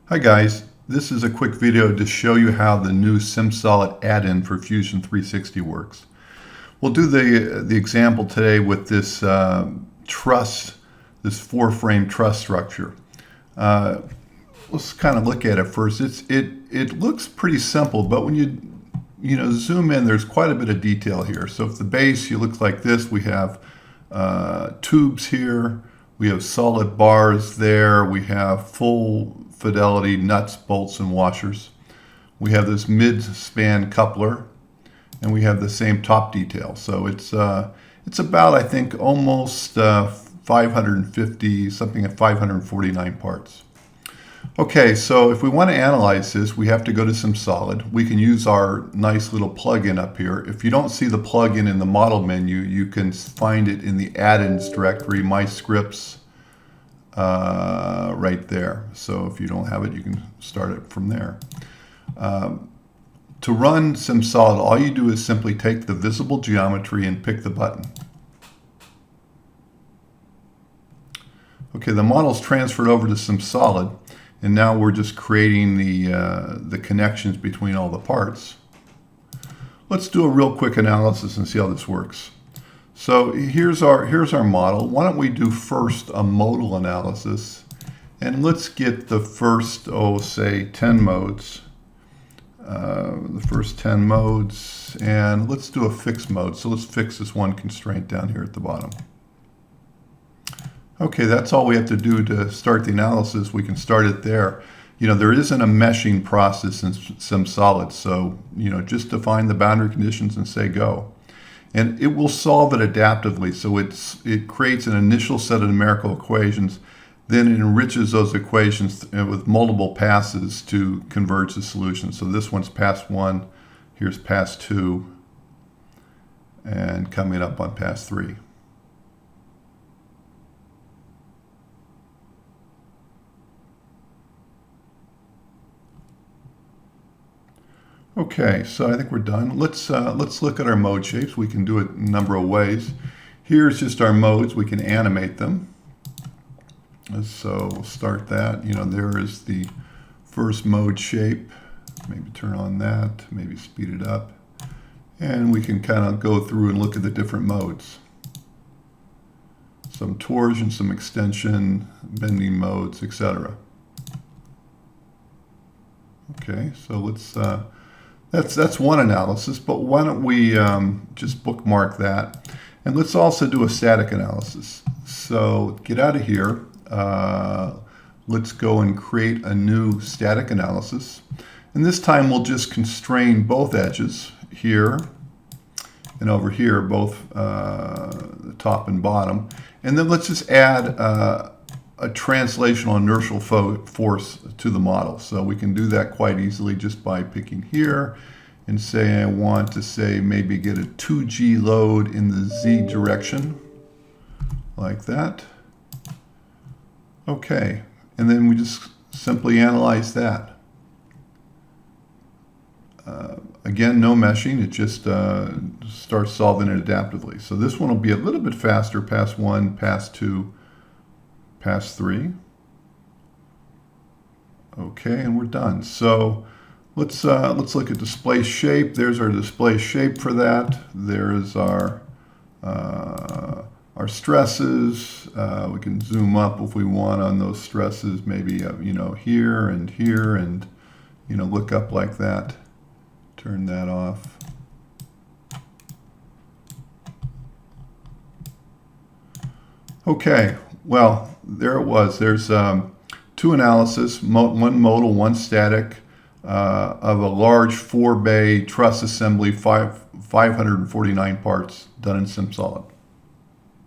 Hi guys, this is a quick video to show you how the new Simsolid add-in for Fusion 360 works. We'll do the example today with this truss, this 4-frame truss structure. Let's kind of look at it first. It looks pretty simple, but when you zoom in, there's quite a bit of detail here. So if the base looks like this, we have tubes here, we have solid bars there, we have full fidelity nuts, bolts, and washers. We have this mid-span coupler, and we have the same top detail. So it's about, I think, almost 550, something at 549 parts. Okay, so if we want to analyze this, we have to go to Simsolid. We can use our nice little plugin up here. If you don't see the plugin in the model menu, you can find it in the add-ins directory, My Scripts, right there. So if you don't have it, you can start it from there. To run Simsolid, all you do is simply take the visible geometry and pick the button. Okay, the model's transferred over to Simsolid, and now we're just creating the connections between all the parts. Let's do a real quick analysis and see how this works. So here's our model. Why don't we do first a modal analysis, and let's get the first, say 10 modes. The first 10 modes, and let's do a fixed mode. So let's fix this one constraint down here at the bottom. Okay, that's all we have to do to start the analysis. We can start it there. There isn't a meshing process in Simsolid, so just define the boundary conditions and say go. And it will solve it adaptively. So it creates an initial set of numerical equations, then it enriches those equations with multiple passes to converge the solution. So this one's pass 1, here's pass 2, and coming up on pass 3. Okay, so I think we're done. Let's look at our mode shapes. We can do it a number of ways. Here's just our modes. We can animate them. So we'll start that. There is the first mode shape. Maybe turn on that, maybe speed it up. And we can kind of go through and look at the different modes. Some torsion, some extension, bending modes, etc. Okay, so let's that's one analysis, but why don't we just bookmark that, and let's also do a static analysis. So get out of here. Let's go and create a new static analysis, and this time we'll just constrain both edges here and over here, both the top and bottom, and then let's just add a translational inertial force to the model. So we can do that quite easily just by picking here and say I want to maybe get a 2G load in the Z direction, like that. Okay, and then we just simply analyze that. Again, no meshing, it just starts solving it adaptively. So this one will be a little bit faster, pass 1, pass 2, pass 3. Okay, and we're done. So let's look at display shape. There's our display shape for that. There's our stresses. We can zoom up if we want on those stresses, maybe here and here, and look up like that. Turn that off. Okay, well, there it was. There's two analysis, one modal, one static, of a large 4-bay truss assembly, 549 parts, done in Simsolid.